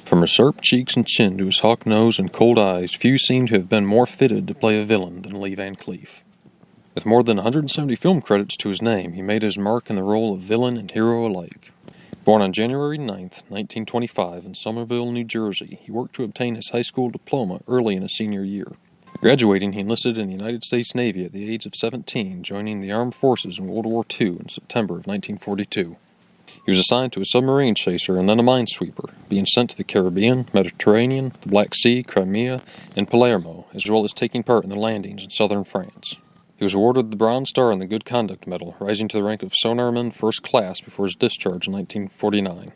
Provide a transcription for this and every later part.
From his sharp cheeks and chin to his hawk nose and cold eyes, few seem to have been more fitted to play a villain than Lee Van Cleef. With more than 170 film credits to his name, he made his mark in the role of villain and hero alike. Born on January 9, 1925 in Somerville, New Jersey, he worked to obtain his high school diploma early in his senior year. Graduating, he enlisted in the United States Navy at the age of 17, joining the armed forces in World War II in September of 1942. He was assigned to a submarine chaser and then a minesweeper, being sent to the Caribbean, Mediterranean, the Black Sea, Crimea, and Palermo, as well as taking part in the landings in southern France. He was awarded the Bronze Star and the Good Conduct Medal, rising to the rank of Sonarman First Class before his discharge in 1949.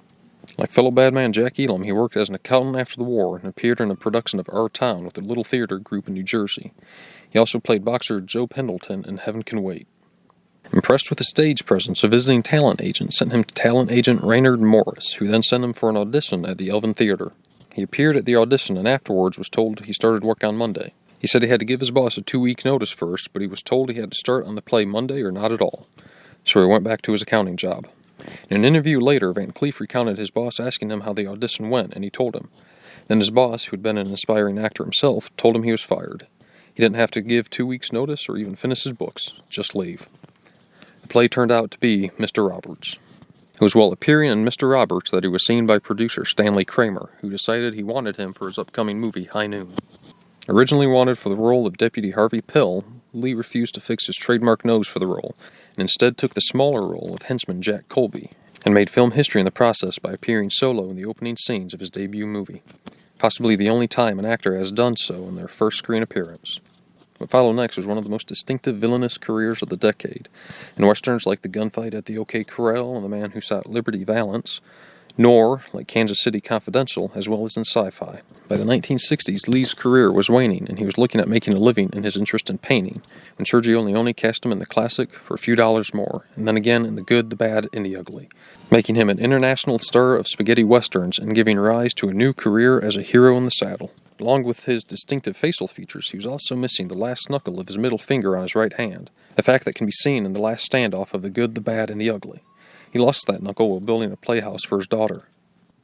Like fellow badman Jack Elam, he worked as an accountant after the war and appeared in a production of Our Town with a little theater group in New Jersey. He also played boxer Joe Pendleton in Heaven Can Wait. Impressed with his stage presence, a visiting talent agent sent him to talent agent Raynard Morris, who then sent him for an audition at the Elvin Theater. He appeared at the audition and afterwards was told he started work on Monday. He said he had to give his boss a 2-week notice first, but he was told he had to start on the play Monday or not at all. So he went back to his accounting job. In an interview later, Van Cleef recounted his boss asking him how the audition went, and he told him. Then his boss, who had been an aspiring actor himself, told him he was fired. He didn't have to give 2 weeks' notice or even finish his books, just leave. The play turned out to be Mr. Roberts. It was while appearing in Mr. Roberts that he was seen by producer Stanley Kramer, who decided he wanted him for his upcoming movie High Noon. Originally wanted for the role of Deputy Harvey Pill, Lee refused to fix his trademark nose for the role, and instead took the smaller role of henchman Jack Colby, and made film history in the process by appearing solo in the opening scenes of his debut movie, possibly the only time an actor has done so in their first screen appearance. What followed next was one of the most distinctive villainous careers of the decade, in westerns like The Gunfight at the OK Corral and The Man Who Sought Liberty Valance, nor like Kansas City Confidential, as well as in sci-fi. By the 1960s, Lee's career was waning, and he was looking at making a living in his interest in painting, when Sergio Leone cast him in the classic for a few dollars more, and then again in The Good, the Bad, and the Ugly, making him an international star of spaghetti westerns and giving rise to a new career as a hero in the saddle. Along with his distinctive facial features, he was also missing the last knuckle of his middle finger on his right hand, a fact that can be seen in the last standoff of The Good, the Bad, and the Ugly. He lost that knuckle while building a playhouse for his daughter.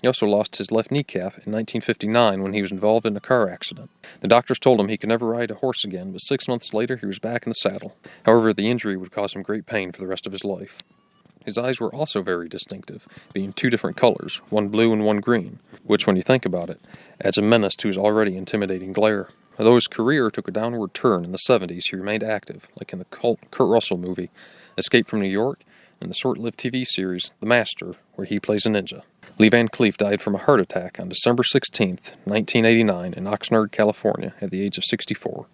He also lost his left kneecap in 1959 when he was involved in a car accident. The doctors told him he could never ride a horse again, but 6 months later he was back in the saddle. However, the injury would cause him great pain for the rest of his life. His eyes were also very distinctive, being 2 different colors, one blue and one green, which, when you think about it, adds a menace to his already intimidating glare. Although his career took a downward turn in the 70s, he remained active, like in the cult Kurt Russell movie, Escape from New York, and the short-lived TV series The Master, where he plays a ninja. Lee Van Cleef died from a heart attack on December 16, 1989, in Oxnard, California, at the age of 64.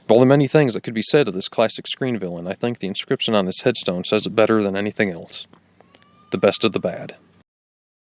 Of all the many things that could be said of this classic screen villain, I think the inscription on this headstone says it better than anything else. The best of the bad.